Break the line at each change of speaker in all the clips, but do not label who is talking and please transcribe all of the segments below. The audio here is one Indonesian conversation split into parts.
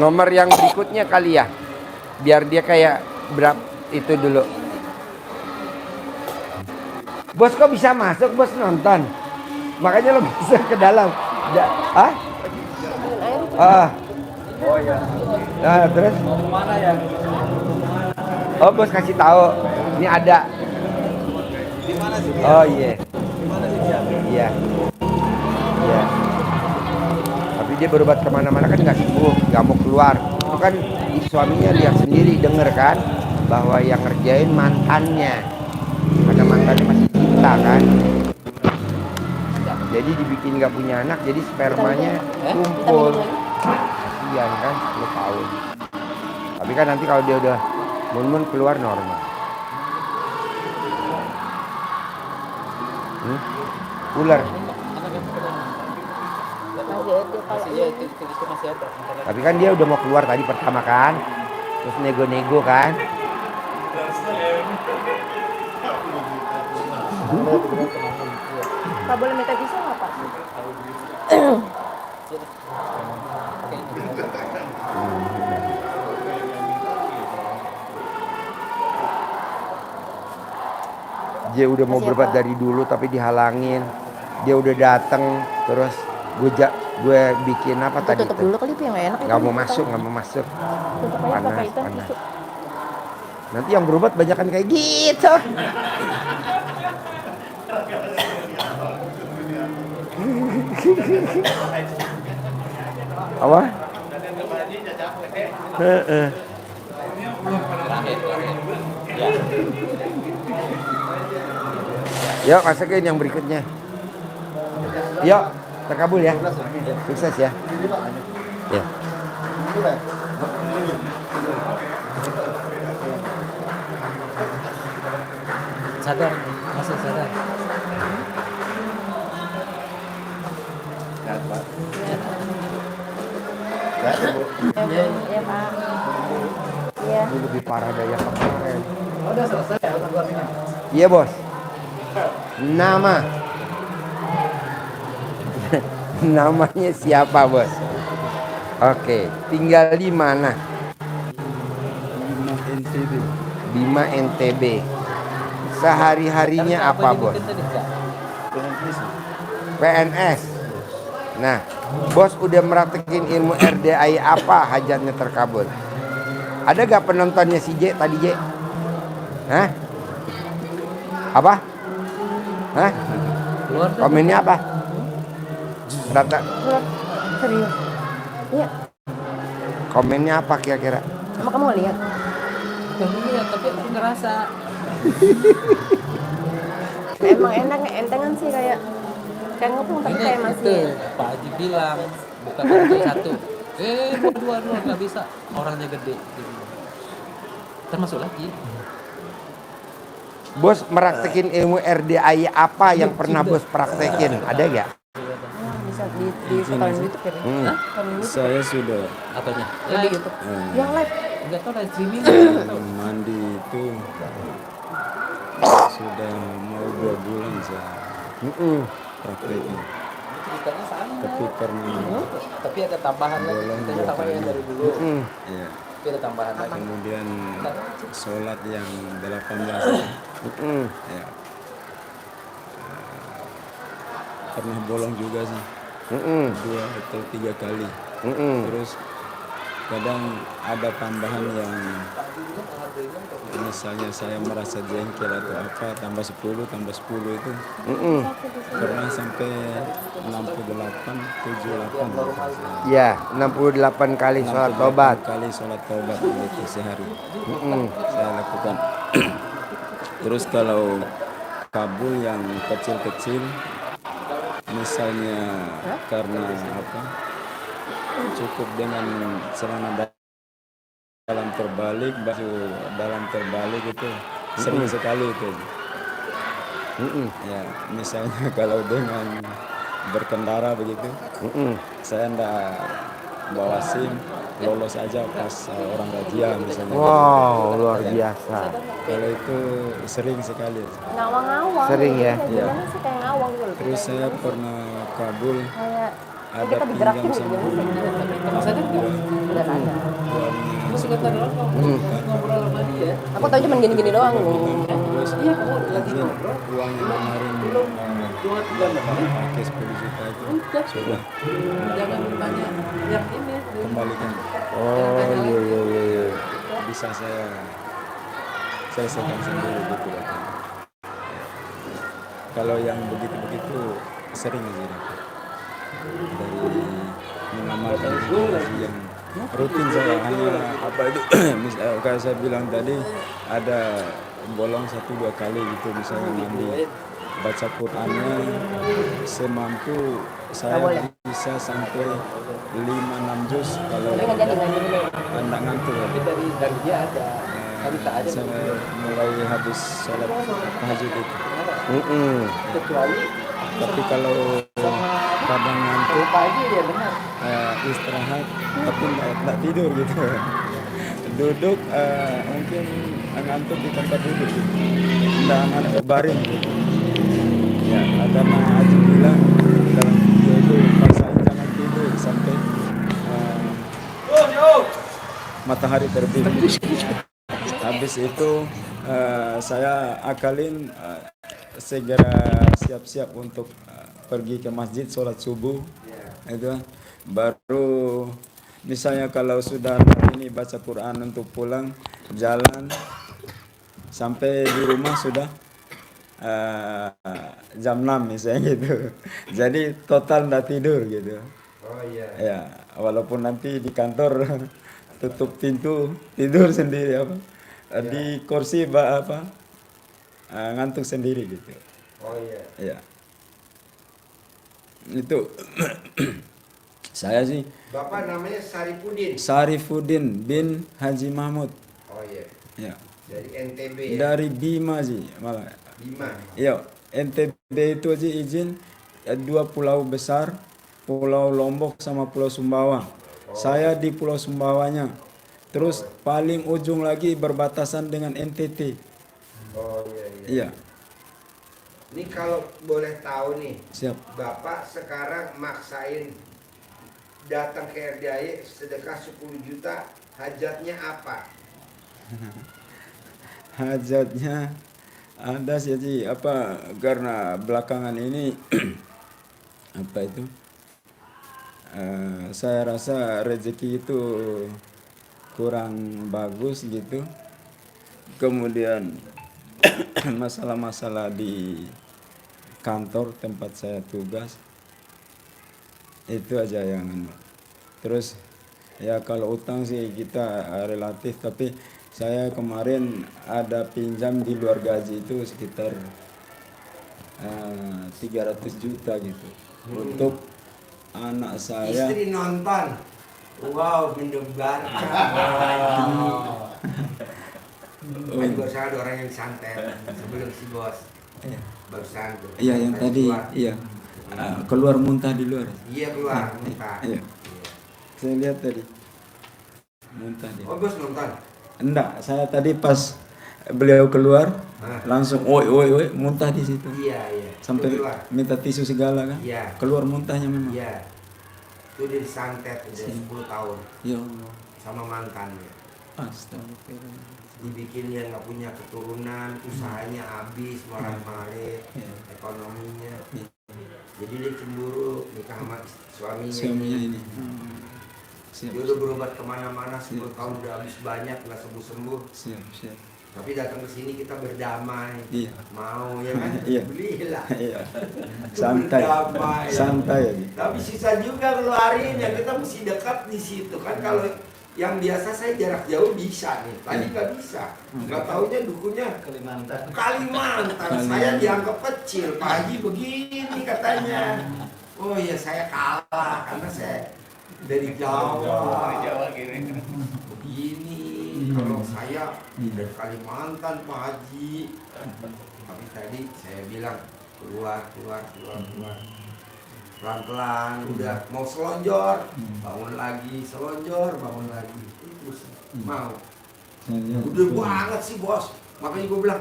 Nomor yang berikutnya kali ya. Biar dia kayak berapa itu dulu. Bos kok bisa masuk, bos nonton. Makanya lo bisa ke dalam. Hah? Oh iya. Nah, terus? Mau kemana ya? Oh, bos kasih tahu. Ini ada. Di mana sih dia? Oh iya. Di mana sih dia? Iya. Iya. Tapi dia berobat kemana-mana kan nggak sibuk, nggak mau keluar. Itu kan suaminya lihat sendiri, denger kan, bahwa yang ngerjain mantannya. Karena mantannya masih cinta kan. Jadi dibikin nggak punya anak, jadi spermanya kumpul. Kasian kan, 10 tahun. Tapi kan nanti kalau dia udah mun keluar normal. Ular. Tapi kan dia udah mau keluar tadi pertama kan, terus nego-nego kan.
Pak boleh minta pisau nggak Pak?
Dia udah mau berobat dari dulu tapi dihalangin. Dia udah datang terus gue bikin apa tadi?
Tutup dulu kali itu yang enak.
Nggak mau masuk. Panas. Nanti yang berobat banyak kan kayak gitu. Apa? Yuk masukin yang berikutnya. Yuk terkabul ya. Sukses ya. Ya.
Sadar, masih sadar.
Sehat, Pak.
Iya Pak. Iya.
Ini lebih parah dari yang kemarin.
Udah selesai ya keluarnya.
Iya bos. Nama. Namanya siapa bos? Oke, tinggal di mana? Bima NTB. Sehari-harinya apa bos? PNS. Nah, bos udah meraktekin ilmu RDAI apa hajatnya terkabul? Ada gak penontonnya si J tadi J? Hah? Apa? Hah? Komennya apa? Rata.
Serius? Iya.
Komennya apa kira-kira?
Emang kamu nggak lihat?
Kamu lihat tapi aku ngerasa.
Emang entengan sih kayak ngepung tapi kayak masih.
Pak Haji bilang bukan satu. Dua nggak bisa, orangnya gede. Termasuk lagi.
Bos meraktekin ilmu RDAI apa yang pernah bos praktekin? Ada gak?
Bisa di sekolah YouTube ya?
Saya sudah
Apanya?
Di YouTube. Yang live.
Enggak tahu live streaming.
mandi itu sudah mau 2 bulan saya praktekin.
Ceritanya sama.
Tapi karena
Tapi ada tambahan lagi. Kita sama yang dari dulu.
ya,
Tapi ada tambahan lagi.
kemudian sholat yang 18 ya. Pernah bolong juga sih 2 atau 3 kali. Terus kadang ada tambahan yang misalnya saya merasa jengkel atau apa, tambah 10 itu pernah sampai 68, 78.
Ya, 68 kali sholat tobat.
Kali sholat tobat itu sehari saya lakukan. Terus kalau kabul yang kecil-kecil, misalnya karena apa, cukup dengan celana dalam terbalik, baju dalam terbalik itu sering sekali itu. Ya, misalnya kalau dengan berkendara begitu, saya ndak bawa SIM, lolos aja pas orang razia misalnya.
Wow, luar biasa.
Kalau itu sering sekali.
Ngawang-ngawang.
Sering ya?
Gimana sih kayak ngawang gitu.
Terus saya pernah kabul
Kayak
ada
kita digerakin
pinjam
gitu
sama
bisa.
Mas ada nggak?
Udah ada.
Aku suka ntar doang ngobrol sama dia.
Aku tahu cuma gini-gini doang.
terus
Iya, kamu lagi
izin
ngobrol.
uang yang kemarin
Cuma 3 menit.
pakai 10 juta itu
Udah.
sudah
Jangan tanya yang ini.
kembalikan.
Oh iya.
Bisa saya selesaikan sendiri gitu Pak. Kalau yang begitu-begitu sering aja dapat dari mengamalkan informasi yang rutin saya hanya apa itu misalnya kayak saya bilang tadi ada bolong 1-2 kali gitu misalnya mandi baca Qurannya semampu saya bisa sampai 5-6 juz kalau
Tapi nggak jadi.
anda ngantuk ya.
Dari dia ada. Tapi tak ada.
Saya mulai habis sholat tahajud itu.
Kecuali
Tapi kalau kadang ngantuk
pagi dia benar.
istirahat tapi nggak tidur gitu. Duduk mungkin ngantuk di tempat duduk gitu. Nggak ngantuk baring gitu. Ya, karena Haji bilang dalam video itu pasain jangan tidur sampai matahari terbit. Habis itu saya akalin segera siap-siap untuk pergi ke masjid sholat subuh itu baru misalnya kalau sudah ini baca Quran untuk pulang jalan sampai di rumah sudah jam 6 misalnya gitu jadi total nggak tidur gitu.
Oh iya.
Ya walaupun nanti di kantor tutup pintu tidur sendiri apa di kursi ngantuk sendiri gitu.
Oh iya.
Ya itu saya sih
Bapak namanya Saripudin.
Sarifuddin bin Haji Mahmud.
Oh iya.
Ya
Dari NTB ya.
dari Bima sih malah.
Bima.
Ya NTB itu aja izin 2 pulau besar, Pulau Lombok sama Pulau Sumbawa. Saya di Pulau Sumbawanya. Terus paling ujung lagi berbatasan dengan NTT.
Oh iya.
Iya,
Ini kalau boleh tahu nih,
siap.
Bapak sekarang maksain datang ke RDAY sedekah 10 juta, hajatnya apa?
Hajatnya ada sih Haji, apa karena belakangan ini apa itu saya rasa rezeki itu kurang bagus gitu. Kemudian masalah-masalah di kantor tempat saya tugas itu aja yang terus ya kalau utang sih kita relatif tapi saya kemarin ada pinjam di luar gaji itu sekitar 300 juta gitu untuk anak saya.
Istri nonton. Wow, mendebarkan. Barusan ada orang yang santet sebelum si bos.
Iya.
Barusan tuh.
Iya yang tadi
Keluar.
iya keluar muntah di luar.
Iya keluar muntah.
Iya. Saya lihat tadi muntah dia.
Oh bos nonton.
Enggak, saya tadi pas beliau keluar langsung oi muntah di situ.
Iya.
Sampai
Itu keluar.
minta tisu segala kan.
Iya.
Keluar muntahnya memang.
Iya. Itu dia disantet udah 10 tahun
Ya Allah.
sama mantannya.
Astagfirullah.
Dibikin dia nggak punya keturunan, usahanya habis, maret-maret,
Iya.
ekonominya.
Iya.
Jadi dia cemburu nikah sama suaminya.
Suaminya ini. Siap.
Dia udah berobat kemana-mana 10 tahun udah habis banyak nggak sembuh-sembuh.
Siap.
Tapi datang ke sini kita berdamai.
Iya.
Mau ya kan?
Iya.
Belilah.
Iya. Santai.
Berdamai.
Santai aja.
Tapi sisa juga keluarin ya kita mesti dekat di situ kan kalau yang biasa saya jarak jauh bisa nih, tadi nggak bisa, nggak taunya dukunya Kalimantan. Saya dianggap kecil, Pak Haji begini katanya. Oh ya saya kalah karena saya dari Jawa. Begini, kalau saya dari Kalimantan Pak Haji. Tapi tadi saya bilang keluar. Pelan-pelan, udah mau selonjor, bangun lagi, selonjor, bangun lagi. Itu mau.
Saya lihat.
Udah banget sih bos. Makanya gue bilang,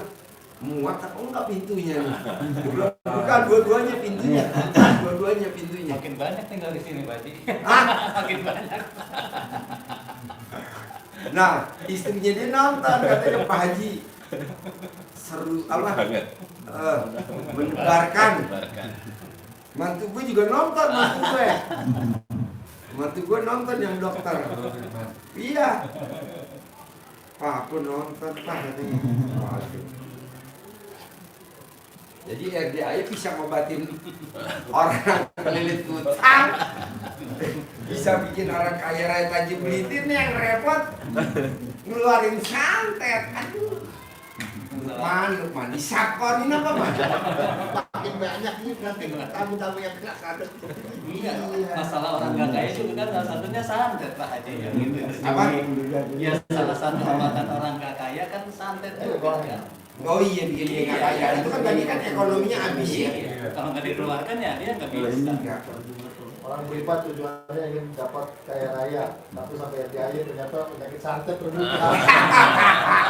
muat apa enggak pintunya nih? Dia bilang, bukan, dua-duanya pintunya. Dua-duanya pintunya.
Makin banyak tinggal di sini, Pak Haji.
Hah?
Makin banyak.
Nah, istrinya dia nonton, katanya Pak Haji seru apa? Menyebarkan. Mantu gue juga nonton, mantu gue nonton yang dokter. Iya. Pak, aku nonton Pak katanya. Waduh. Jadi RDA bisa ngobatin orang kelilit utang, bisa bikin orang kaya raya Taji Belitin yang repot ngeluarin santet. Aduh, Lukman disakonin apa Mas? Makin banyak nih nanti tamu-tamu yang kena santet.
Iya, masalah orang nggak kaya juga kan salah satunya santet Pak Haji yang gitu.
Apa?
Ya salah satu hambatan orang nggak kaya kan santet juga kan.
Oh iya, bikin dia nggak kaya. Itu kan tadi kan ekonominya habis ya.
Kalau nggak dikeluarkan ya dia nggak bisa.
Orang beripat tujuannya ingin dapat kaya raya, tapi sampai RDA ternyata penyakit santet terbuka.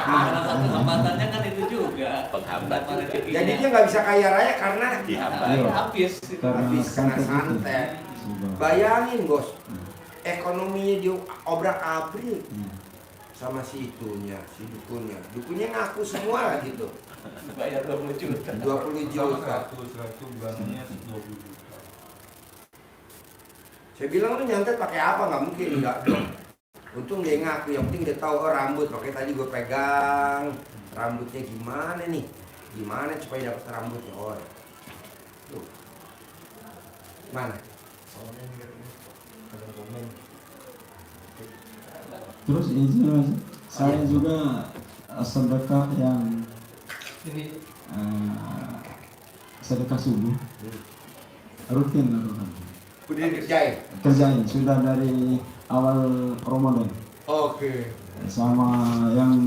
Salah satu hambatannya kan itu juga penghambat.
Jadi dia nggak bisa kaya raya karena
habis.
habis kena santet. Bayangin bos, ekonominya dia obrak-abrik sama si itunya, si dukunnya. Dukunnya ngaku semua lah gitu.
Bayar 20 juta.
20 juta. Saya bilang lu nyantet pakai apa? Nggak mungkin, enggak dong. Untung dia ngaku, yang penting dia tahu oh rambut. Makanya tadi gue pegang rambutnya gimana nih? Gimana supaya dapat rambutnya? Oh, tuh. Mana?
Terus izin Mas, saya juga sedekah yang sedekah subuh rutin lakukan.
Udah dikerjain?
Kerjain sudah dari awal Ramadan.
Oke.
Sama yang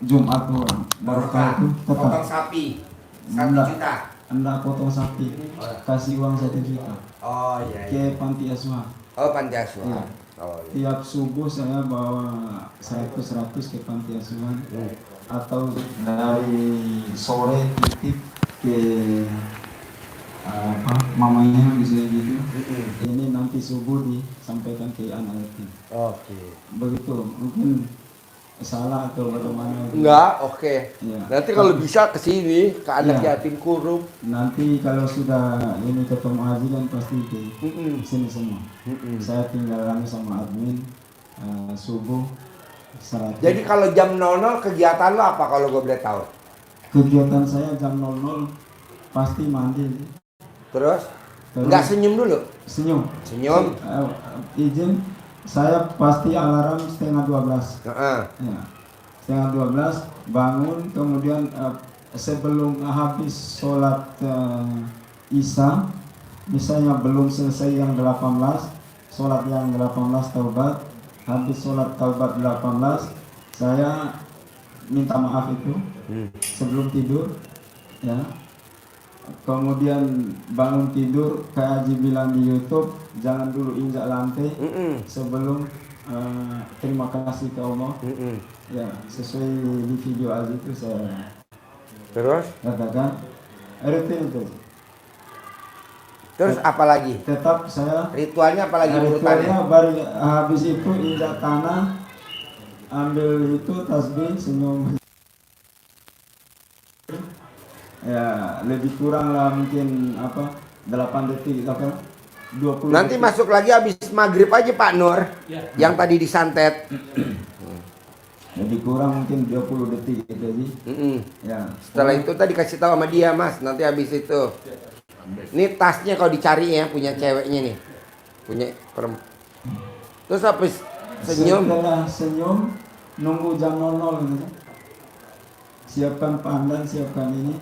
Jumat tuh barokah itu tetap.
Potong sapi 1
Enggak.
juta.
Anda potong sapi, kasih uang 1 juta
Oh iya.
ke panti asuhan.
Oh panti asuhan.
Iya.
Oh iya.
Tiap subuh saya bawa 100 ke panti asuhan atau dari sore titip ke mamanya bisa gitu. Ini nanti subuh disampaikan ke anak yatim.
Oke.
Begitu mungkin salah atau bagaimana?
Enggak, oke.
Ya.
Nanti kalau bisa ke sini ke anak
Ya.
yatim kurung.
Nanti kalau sudah ini ketemu haji kan pasti ke sini semua. Saya tinggal lagi sama admin subuh 100.
Jadi kalau jam 00 kegiatan lo apa kalau gue boleh tahu?
Kegiatan saya jam 00 pasti mandi.
Terus?
Terus
Enggak senyum dulu?
senyum.
Senyum?
Izin saya pasti alarm 11:30.
Heeh.
Ya. 11:30 bangun, kemudian sebelum habis sholat Isya, misalnya belum selesai yang 18, sholat yang 18 taubat, habis sholat taubat 18, saya minta maaf itu sebelum tidur, ya. Kemudian bangun tidur, kayak Haji bilang di YouTube, jangan dulu injak lantai sebelum terima kasih ke Allah. Ya, sesuai di video Haji itu saya
Terus?
katakan rutin itu.
Terus apa lagi?
Tetap saya
Ritualnya apa lagi urutannya?
ritualnya baru habis itu injak tanah, ambil itu tasbih, senyum. Ya lebih kurang lah mungkin 8 detik 20
Nanti
detik.
masuk lagi habis maghrib aja Pak Nur. Yang tadi disantet.
Lebih kurang mungkin 20 detik gitu sih. Ya
Setelah itu tadi kasih tahu sama dia Mas. Nanti habis itu. Ini tasnya kalau dicari ya punya ceweknya nih. Punya perempuan. Terus habis senyum.
setelah senyum nunggu jam 00 gitu. Siapkan pandan, siapkan ini,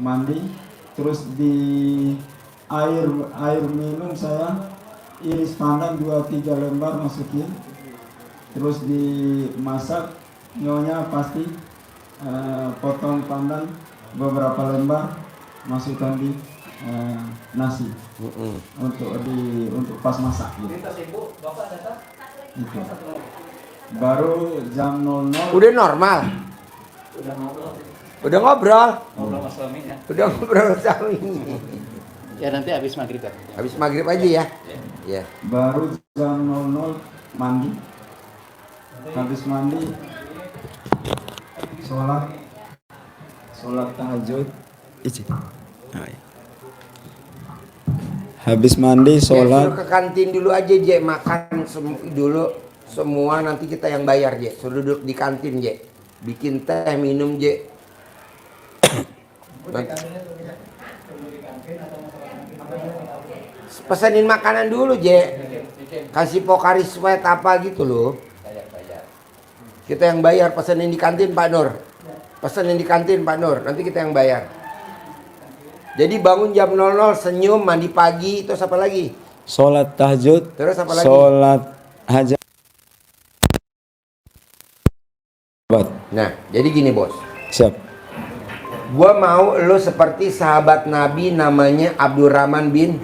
mandi, terus di air minum saya iris pandan 2-3 lembar masukin, terus dimasak, nyonya pasti potong pandan beberapa lembar, masukkan di nasi untuk pas masak gitu. Itu. Baru jam 00
Udah normal. Udah ngobrol.
Ngobrol sama suaminya.
Udah ngobrol sama ini.
Ya nanti habis maghrib kan.
Habis maghrib aja ya. Ya.
Baru jam 00 mandi. Habis mandi sholat tahajud. Habis mandi
Ya,
sholat.
suruh ke kantin dulu aja, Je. Makan dulu semua, nanti kita yang bayar, Je. Suruh duduk di kantin, Je. Bikin teh, minum, Je. Pesenin makanan dulu, Je. Kasih Pocari Sweat apa gitu loh. Kita yang bayar, pesenin di kantin Pak Nur. Pesenin di kantin Pak Nur, nanti kita yang bayar. Jadi bangun jam 00, senyum, mandi pagi, terus apa lagi?
Sholat tahajud.
Terus apa lagi?
Sholat hajat.
Nah, jadi gini bos.
Siap.
Gua mau lo seperti sahabat Nabi namanya Abdurrahman bin.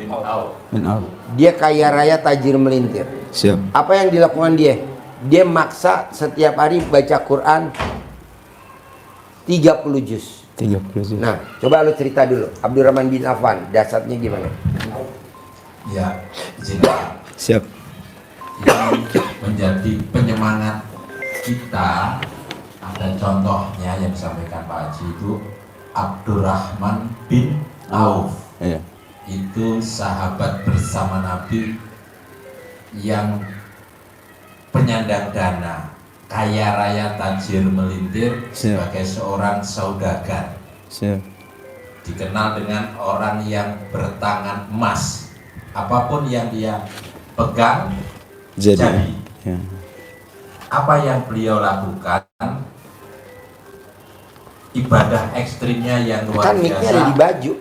Dia kaya raya tajir melintir.
Siap.
Apa yang dilakukan dia? Dia maksa setiap hari baca Quran 30 juz.
30 juz.
Nah, coba lo cerita dulu. Abdurrahman bin Affan, dasarnya gimana?
Ya, jika
Siap.
yang menjadi penyemangat kita, ada contohnya yang disampaikan Pak Haji itu Abdurrahman bin Auf.
Iya.
Itu sahabat bersama Nabi yang penyandang dana, kaya raya tajir melintir sebagai seorang saudagar.
Siap.
Dikenal dengan orang yang bertangan emas. Apapun yang dia pegang jadi.
Ya.
Apa yang beliau lakukan, ibadah ekstrimnya yang luar
Kan mic-nya
biasa.
ada di baju.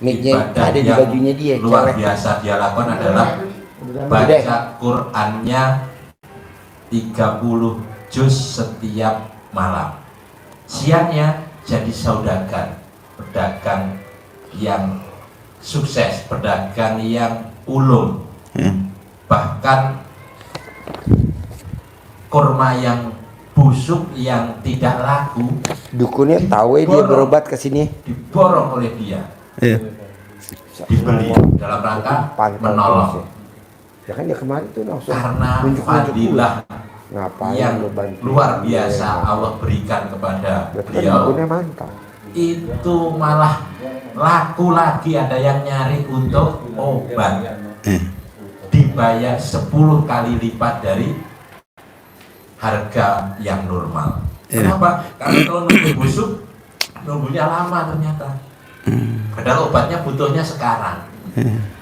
Mic-nya
Ibadah
ada di
yang
bajunya dia.
luar
cewek.
biasa dia lakukan adalah baca Qur'annya 30 juz setiap malam. Siangnya jadi saudagar, pedagang yang sukses, pedagang yang ulung. Bahkan kurma yang busuk yang tidak laku
Dukunnya tahu ya dia berobat ke sini.
diborong oleh dia,
Iya.
dibeli dalam rangka menolong.
Ya kan dia kemarin tuh langsung
Karena
nunjuk-nunjuk
fadilah
ngapain
yang
lo bantu
luar
dia?
biasa Allah berikan kepada
Berarti kan
beliau,
dukunnya mantap.
itu malah laku lagi, ada yang nyari untuk obat, dibayar 10 kali lipat dari harga yang normal. Kenapa? Karena kalau nunggu busuk, nunggunya lama ternyata. Padahal obatnya butuhnya sekarang.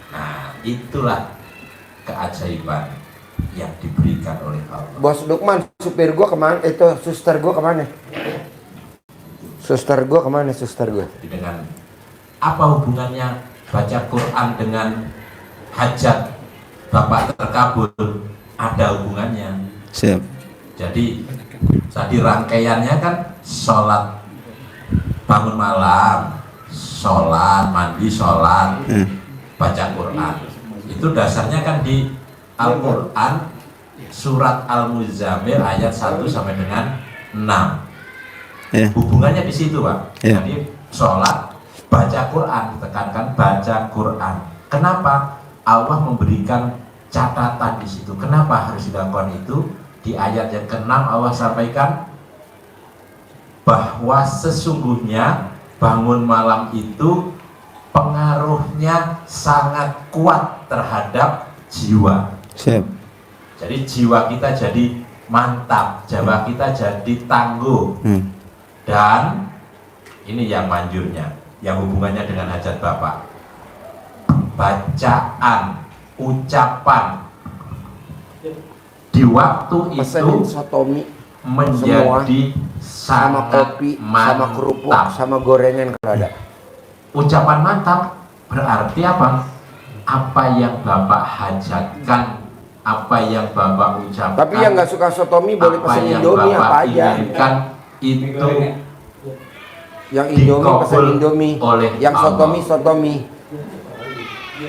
Nah, itulah keajaiban yang diberikan oleh Allah.
Bos Lukman, supir gua kemana? Itu suster gua kemana? Suster gua kemana? Suster gua.
Dengan apa hubungannya baca Quran dengan hajat Bapak terkabul? Ada hubungannya.
Siap.
Jadi tadi rangkaiannya kan sholat bangun malam, sholat mandi, sholat baca Quran. Itu dasarnya kan di Al-Quran surat Al-Muzammil ayat 1 sampai dengan 6. Hubungannya di situ, Pak. Jadi sholat baca Quran, tekankan baca Quran. Kenapa Allah memberikan catatan di situ? Kenapa harus dilakukan itu? Di ayat yang ke-6 Allah sampaikan bahwa sesungguhnya bangun malam itu pengaruhnya sangat kuat terhadap jiwa.
Siap.
Jadi jiwa kita jadi mantap, jiwa kita jadi tangguh. Dan ini yang manjurnya, yang hubungannya dengan hajat Bapak. Bacaan, ucapan di waktu
Pesenin
itu
sotomi
menjadi
sama
sangat
kopi, sama kerupuk,
mantap.
sama gorengan kalau ada.
Ucapan mantap berarti apa? Apa yang Bapak hajatkan, apa yang Bapak ucapkan.
Tapi yang nggak suka sotomi boleh
apa
pesen
yang
Indomie
Bapak
apa aja.
inginkan itu
Yang Indomie pesen
dikabul
Indomie,
oleh
yang
Allah.
sotomi.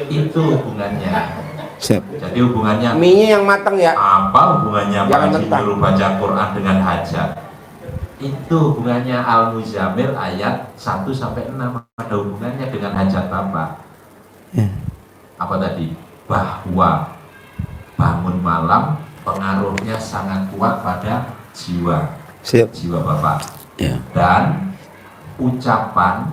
Itu hubungannya.
Siap.
Jadi hubungannya
Mie-nya yang matang ya.
apa hubungannya Pak
Jangan
Haji
mentah.
nyuruh baca Quran dengan hajat? itu hubungannya Al-Muzammil ayat 1 sampai 6 ada hubungannya dengan hajat Bapak. Apa tadi? Bahwa bangun malam pengaruhnya sangat kuat pada jiwa.
Siap.
Jiwa Bapak.
Ya.
Dan ucapan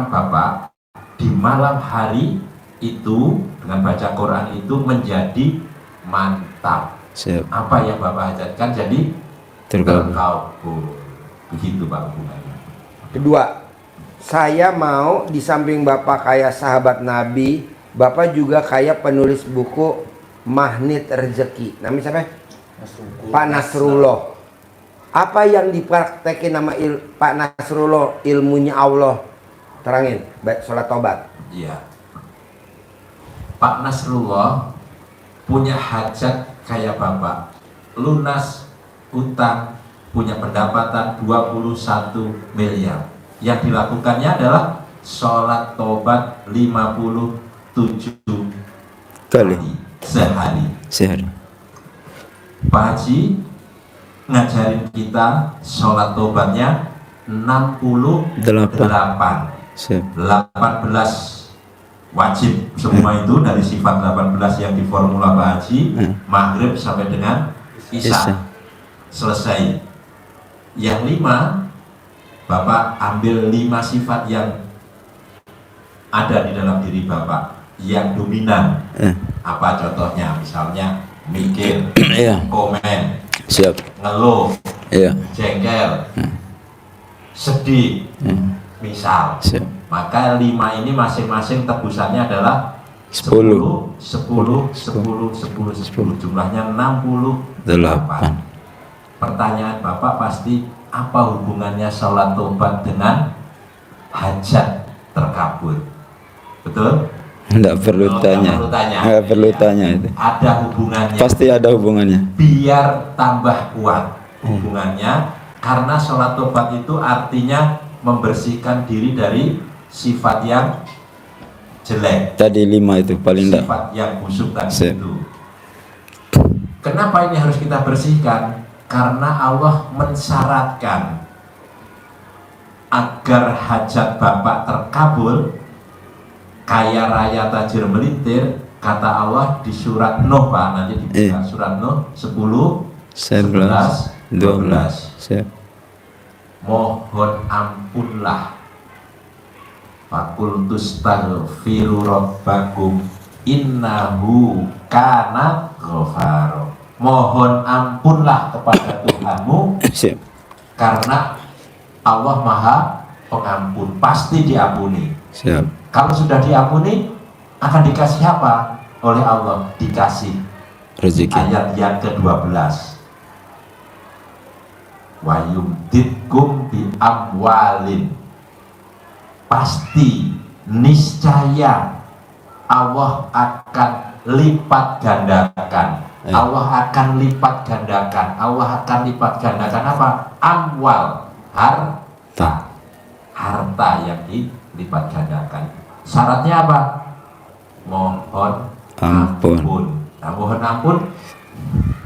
Bapak di malam hari itu dengan baca Quran itu menjadi mantap.
Siap.
Apa yang Bapak hajatkan jadi terkabul. Begitu Pak hubungannya.
Kedua, saya mau di samping Bapak kayak sahabat Nabi, Bapak juga kayak penulis buku Magnet Rezeki. Namanya siapa? Pak Nasrullah. Apa yang dipraktekin nama Pak Nasrullah, ilmunya Allah? Terangin, baik sholat tobat.
Iya. Pak Nasrullah punya hajat kayak Bapak, lunas utang, punya pendapatan 21 miliar. Yang dilakukannya adalah sholat tobat 57 kali sehari. Pak Haji ngajarin kita sholat tobatnya 68. 18 wajib semua itu dari sifat 18 yang di formula Pak Haji, maghrib sampai dengan isya. Selesai. Yang 5 Bapak ambil 5 sifat yang ada di dalam diri Bapak yang dominan. Apa contohnya? Misalnya mikir, komen, ngeluh, jengkel, sedih, misal. Maka 5 ini masing-masing tebusannya adalah 10, 10, 10, 10, 10. Jumlahnya 68. Pertanyaan Bapak pasti, apa hubungannya sholat tobat dengan hajat terkabul? Betul?
Enggak perlu tanya. Enggak perlu tanya itu.
Ada hubungannya.
Pasti ada hubungannya.
Biar tambah kuat hubungannya, karena sholat tobat itu artinya membersihkan diri dari sifat yang jelek.
Tadi 5 itu paling enggak.
Sifat yang busuk tadi itu. Kenapa ini harus kita bersihkan? Karena Allah mensyaratkan agar hajat Bapak terkabul, kaya raya tajir melintir, kata Allah di surat Nuh Pak, nanti dibuka surat Nuh 10, 11, 12. Mohon ampunlah, fakultus taghfiru rabbakum innahu kana ghafaro. Mohon ampunlah kepada Tuhanmu, karena Allah Maha Pengampun, pasti diampuni. Kalau sudah diampuni, akan dikasih apa oleh Allah? Dikasih rezeki. Ayat yang ke-12. Wa yumditkum bi amwalin. Pasti, niscaya Allah akan lipat gandakan. Allah akan lipat gandakan. Allah akan lipat gandakan apa? Amwal, harta. Harta yang dilipat gandakan. Syaratnya apa? Mohon ampun. Nah, mohon ampun,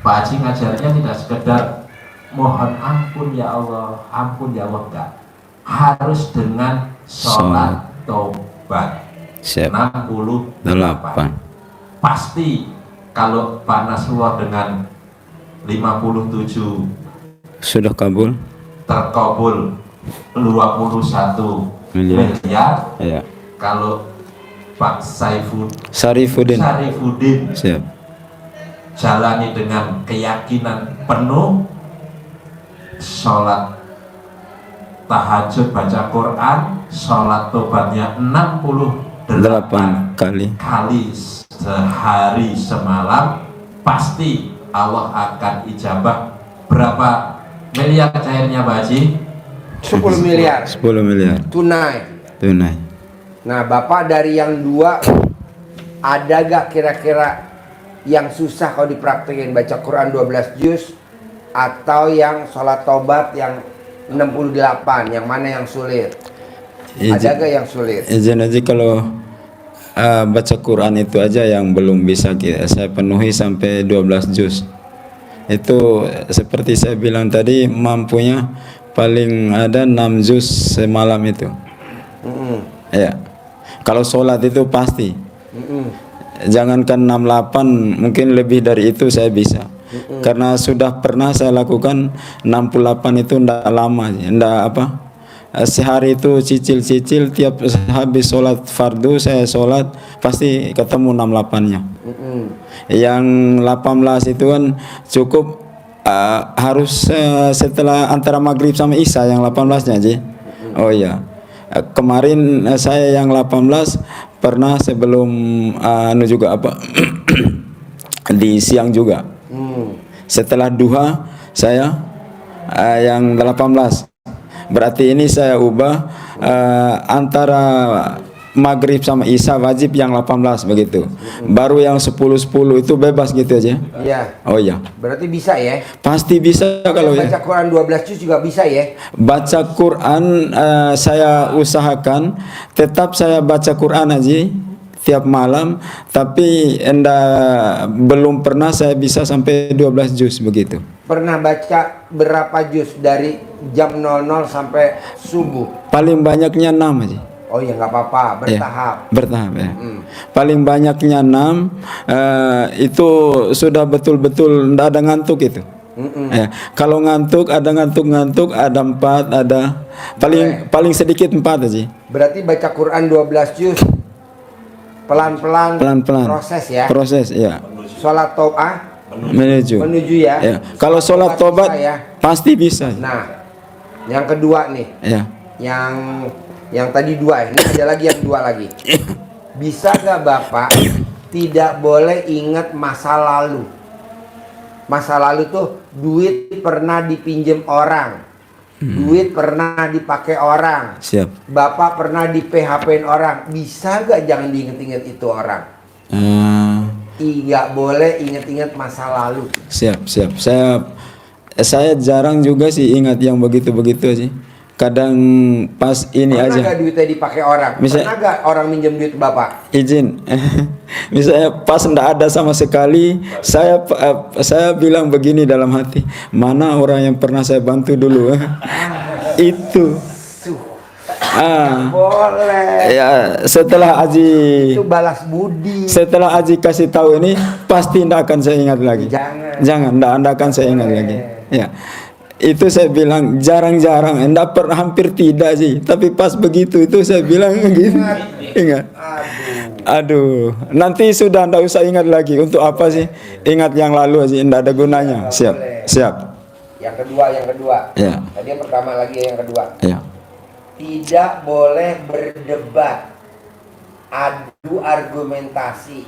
Pak Haji ngajarnya tidak sekedar mohon ampun ya Allah, ampun ya Allah, enggak. Harus dengan sholat tobat 68. Pasti kalau Pak Nasrullah dengan 57
sudah kabul,
terkabul 21 miliar. Kalau Pak Sarifuddin jalani dengan keyakinan penuh, sholat tahajud baca Quran, sholat tobatnya 68 kali sehari semalam, pasti Allah akan ijabah. Berapa miliar cairnya Pak Haji?
10 miliar.
10 miliar.
Tunai.
Nah Bapak dari yang 2, ada gak kira-kira yang susah kalau dipraktekin, baca Quran 12 juz atau yang sholat tobat yang 68, yang mana yang sulit? Ada gak yang sulit?
Izin aja kalau baca Quran itu aja yang belum bisa saya penuhi sampai 12 juz.
Itu seperti saya bilang tadi, mampunya paling ada 6 juz semalam itu. Ya. Kalau sholat itu pasti. Jangankan 68, mungkin lebih dari itu saya bisa. Karena sudah pernah saya lakukan 68 itu ndak lama, ndak apa. Sehari itu cicil-cicil, tiap habis sholat fardu saya sholat pasti ketemu 68-nya. Yang 18 itu kan cukup harus setelah antara maghrib sama isya yang 18-nya aja. Oh iya. Kemarin saya yang 18 pernah sebelum anu juga apa di siang juga. Setelah duha saya yang 18. Berarti ini saya ubah antara maghrib sama isya wajib yang 18 begitu. Baru yang 10-10 itu bebas gitu aja.
Iya.
Oh iya.
Berarti bisa ya?
Pasti bisa kalau ya.
Baca Quran 12 juz juga bisa ya?
Baca Quran saya usahakan tetap saya baca Quran aja tiap malam, tapi belum pernah saya bisa sampai 12 juz begitu.
Pernah baca berapa juz dari jam 00 sampai subuh?
Paling banyaknya 6 aja.
Oh ya nggak apa-apa, bertahap.
Ya, bertahap ya. Paling banyaknya 6, itu sudah betul-betul ndak ada ngantuk itu. Ya, kalau ngantuk ada ngantuk-ngantuk, ada 4, ada paling sedikit 4 aja.
Berarti baca Quran 12 juz pelan-pelan proses ya.
Proses ya.
Sholat to'ah
Menuju
ya.
Ya. Kalau sholat tobat
bisa ya.
pasti bisa.
Nah, yang kedua nih.
Ya.
Yang tadi 2 ini ada lagi yang 2 lagi. Bisa gak Bapak tidak boleh ingat masa lalu? Masa lalu tuh duit pernah dipinjem orang, duit pernah dipakai orang,
Siap.
Bapak pernah di PHP-in orang. Bisa gak jangan diinget-inget itu orang? Nggak boleh inget-inget masa lalu.
Siap. Saya jarang juga sih ingat yang begitu-begitu sih. Kadang pas ini
Pernah
aja.
gak duitnya dipakai orang? Pernah gak orang minjem duit Bapak?
Izin. Misalnya pas ndak ada sama sekali, saya bilang begini dalam hati, mana orang yang pernah saya bantu dulu? Itu.
Boleh.
Ya, setelah Aji
Itu balas budi.
Setelah Aji kasih tahu ini, pasti ndak akan saya ingat lagi.
Jangan,
ndak akan saya ingat lagi. Ya. Itu saya bilang jarang-jarang, hampir tidak sih. Tapi pas begitu itu saya bilang gitu. Ingat. Aduh, nanti sudah ndak usah ingat lagi. Untuk apa sih? Ingat yang lalu aja, ndak ada gunanya. Siap.
Yang kedua.
Ya.
Tadi yang pertama lagi yang kedua.
Ya.
Tidak boleh berdebat, adu argumentasi,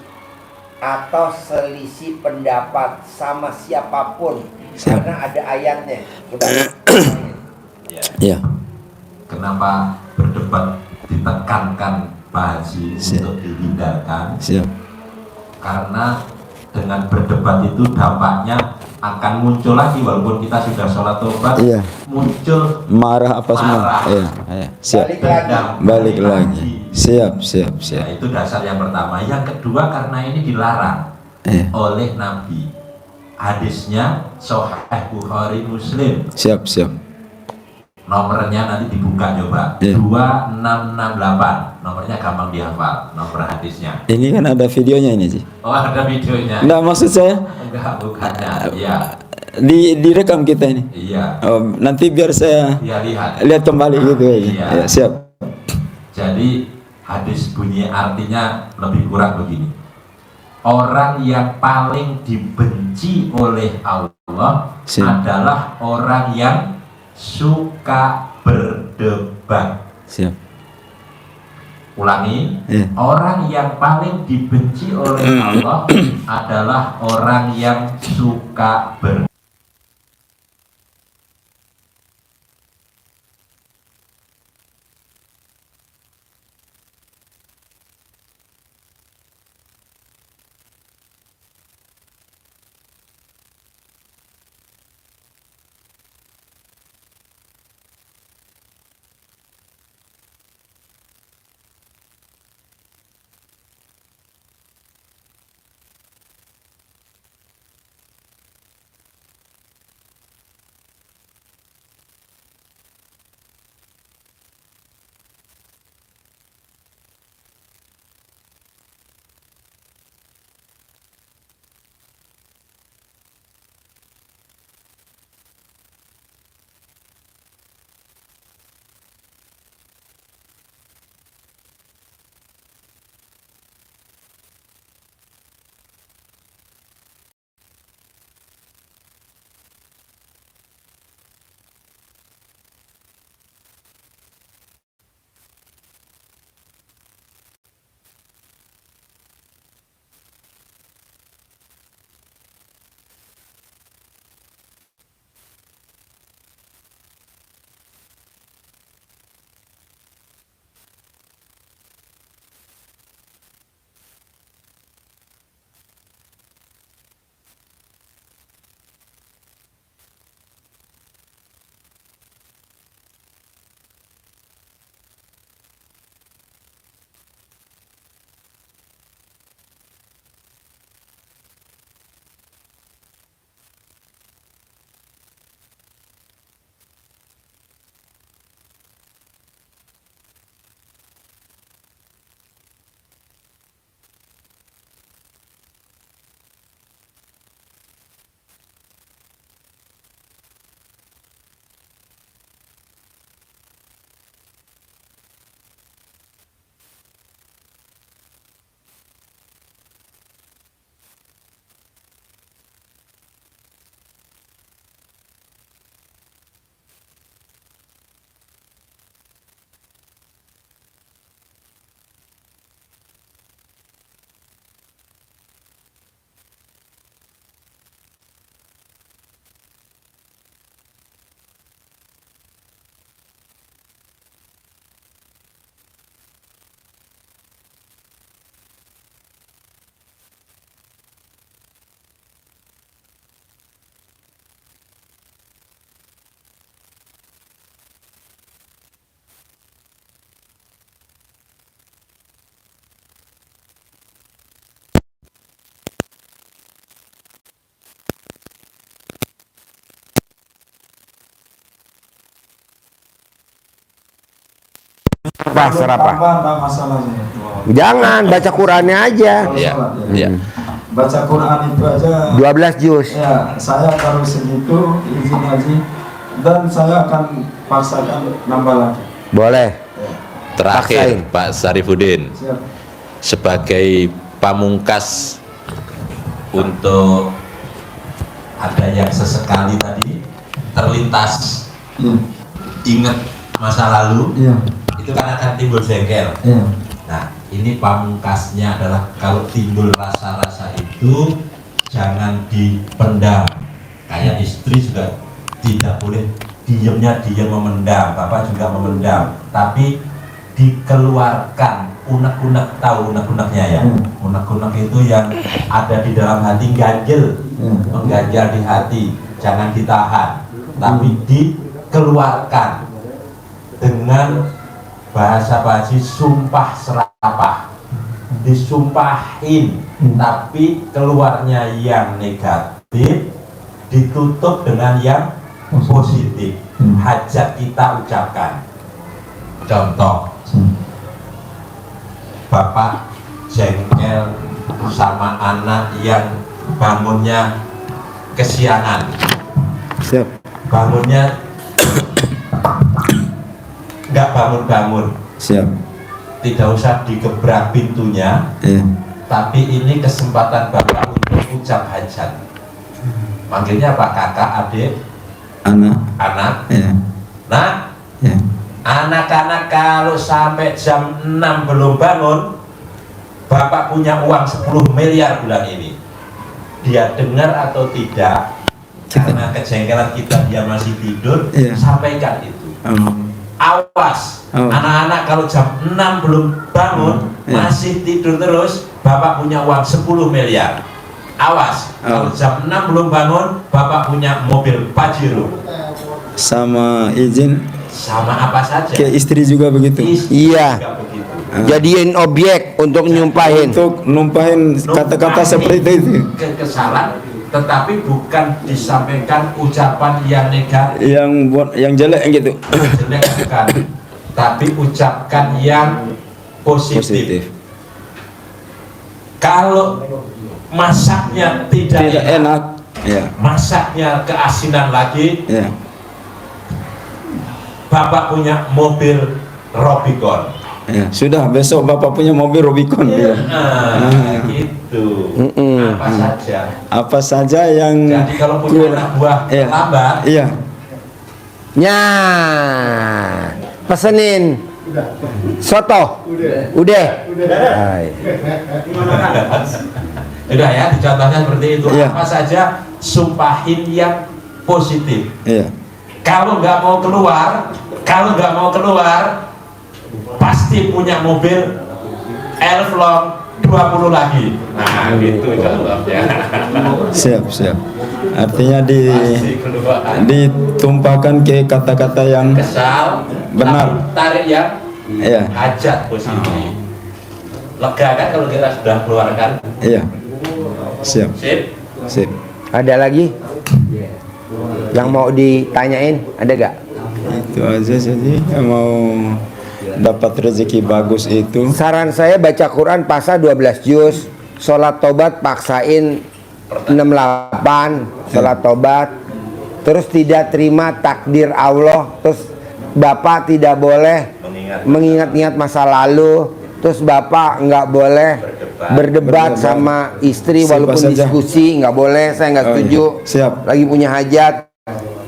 atau selisih pendapat sama siapapun. Karena ada ayatnya.
Ya.
Kenapa berdebat ditekankan Pak Haji untuk dihindarkan?
Siap.
Karena dengan berdebat itu dampaknya akan muncul lagi, walaupun kita sudah sholat tobat, muncul
marah apa semua. Iya. Siap. Balik lagi. Siap.
Ya, itu dasar yang pertama. Yang kedua, karena ini dilarang oleh Nabi. Hadisnya Sahih Bukhari Muslim.
Siap.
Nomornya nanti dibuka coba. 2668. Nomornya gampang dihafal. Nomor hadisnya.
Ini kan ada videonya ini sih.
Oh, ada videonya.
Nggak, maksud saya
Enggak, bukannya. Iya.
Direkam kita ini.
Iya.
Oh, nanti biar saya lihat kembali gitu ya.
Iya.
Ya, siap.
Jadi hadis bunyi artinya lebih kurang begini. Orang yang paling dibenci oleh Allah adalah orang yang suka berdebat.
Siap.
Ulangi, orang yang paling dibenci oleh Allah adalah orang yang suka berdebat.
Pasar apa?
Tambah enggak masalahnya.
Jangan baca Qurannya aja.
Iya. Iya.
Baca Quran itu aja.
12 juz.
Ya, saya baru segitu izin haji dan saya akan paksakan nambah lagi.
Boleh.
Terakhir,
Paksain.
Pak Sarifuddin,
Siap.
sebagai pamungkas untuk
ada yang sesekali tadi terlintas
Iya.
ingat masa lalu,
Iya.
itu kan akan timbul jengkel.
Iya.
Nah, ini pamungkasnya adalah kalau timbul rasa-rasa itu jangan dipendam. Kayak istri juga tidak boleh diamnya dia memendam, bapak juga memendam, tapi dikeluarkan. Unek-unek, tahu unek-uneknya ya? Unek-unek itu yang ada di dalam hati, ganjel, mengganjal di hati, jangan ditahan, tapi dikeluarkan dengan bahasa Pak Haji sumpah serapah, disumpahin, tapi keluarnya yang negatif ditutup dengan yang positif. Hajat kita ucapkan. Contoh, bapak jengkel sama anak yang bangunnya kesiangan,
Siap.
bangunnya nggak bangun-bangun,
Siap.
tidak usah digebrak pintunya,
Iya.
tapi ini kesempatan bapak untuk ucap hajat. Manggilnya apa? Kakak, adik, anak.
Iya.
Nah,
Iya.
anak-anak kalau sampai jam 6 belum bangun, bapak punya uang 10 miliar bulan ini. Dia dengar atau tidak, karena kejengkelan kita dia masih tidur,
Iya.
sampaikan itu. Awas,
Oh.
anak-anak kalau jam 6 belum bangun,
Iya.
masih tidur terus, bapak punya uang 10 miliar. Awas, kalau jam 6 belum bangun, bapak punya mobil Pajero.
Sama izin
Sama apa saja.
ke istri juga begitu.
Istri
Iya.
juga begitu.
Jadiin objek untuk nyumpahin.
Untuk numpahin kata-kata seperti itu.
Kesalahan, tetapi bukan disampaikan ucapan yang negatif,
Yang jelek gitu.
jelek bukan, tapi ucapkan yang positif. Kalau masaknya tidak
enak. Ya.
masaknya keasinan lagi,
Ya.
bapak punya mobil Robicon.
Ya. Sudah besok Bapak punya mobil Rubicon. Ya.
Gitu.
Mm-mm.
Apa saja.
Apa saja yang
Jadi kalau punya anak buah
Iya.
lambat,
Iya.
Nya, pesenin soto. Udah. Hai.
udah ya, contohnya seperti itu.
Iya.
Apa saja sumpahin yang positif.
Iya.
Kalau nggak mau keluar, pasti punya mobil Elflong 20 lagi. Nah, gitu contohnya.
Siap, siap. Artinya
Pasti keluar.
ditumpahkan ke kata-kata yang
Kesal,
Benar.
tapi tarik yang
iya.
hajat positif. Lega kan kalau kita sudah keluarkan.
Iya. Siap,
Sip.
sip.
Ada lagi? Yang mau ditanyain? Ada gak?
Itu aja sih yang mau dapat rezeki bagus itu.
Saran saya baca Quran pasal 12 juz, sholat tobat paksain 68, sholat tobat, terus tidak terima takdir Allah, terus bapak tidak boleh mengingat-ingat masa lalu, terus bapak nggak boleh berdebat sama istri
Siapa
walaupun
saja.
diskusi, nggak boleh, saya nggak
Oh,
setuju.
iya. Siap.
Lagi punya hajat,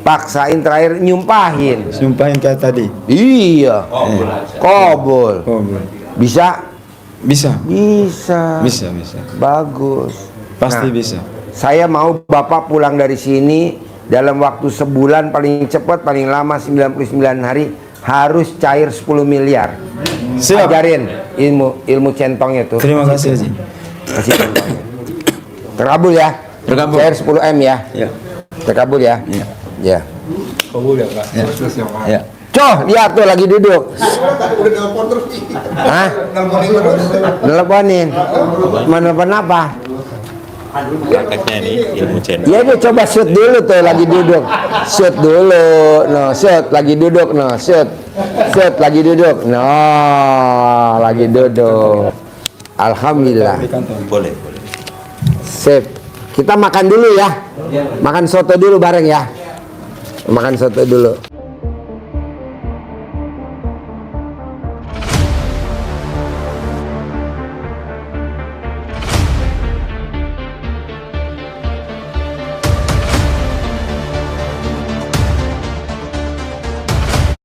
paksain terakhir nyumpahin.
Sumpahin kayak tadi.
Iya,
Kobul aja.
kobol.
Oh, boleh.
Bisa?
Bisa.
Bisa.
Bisa, bisa.
Bagus.
Pasti
Nah,
bisa.
saya mau bapak pulang dari sini dalam waktu sebulan, paling cepat paling lama 99 hari, harus cair 10 miliar.
Siap.
Ajarin ilmu centongnya tuh.
Terima kasih Haji.
Kasih centongnya. Terkabul ya.
Terkabul.
Cair 10 M ya.
Ya.
Terkabul ya.
Ya.
Ya.
Ya. Ya.
Coh, lihat tuh lagi duduk.
Udah telepon terus nih.
Hah?
Nelponin terus.
Nelponin. Mau nelpon apa?
Prakteknya ini ilmu channel.
Iya Bu, coba shoot dulu tuh lagi duduk. Shoot dulu. No, shoot lagi duduk. No, shoot. Shoot lagi duduk. No, lagi duduk. Alhamdulillah.
Boleh.
Sip. Kita makan dulu ya. Makan soto dulu bareng ya. Makan soto dulu.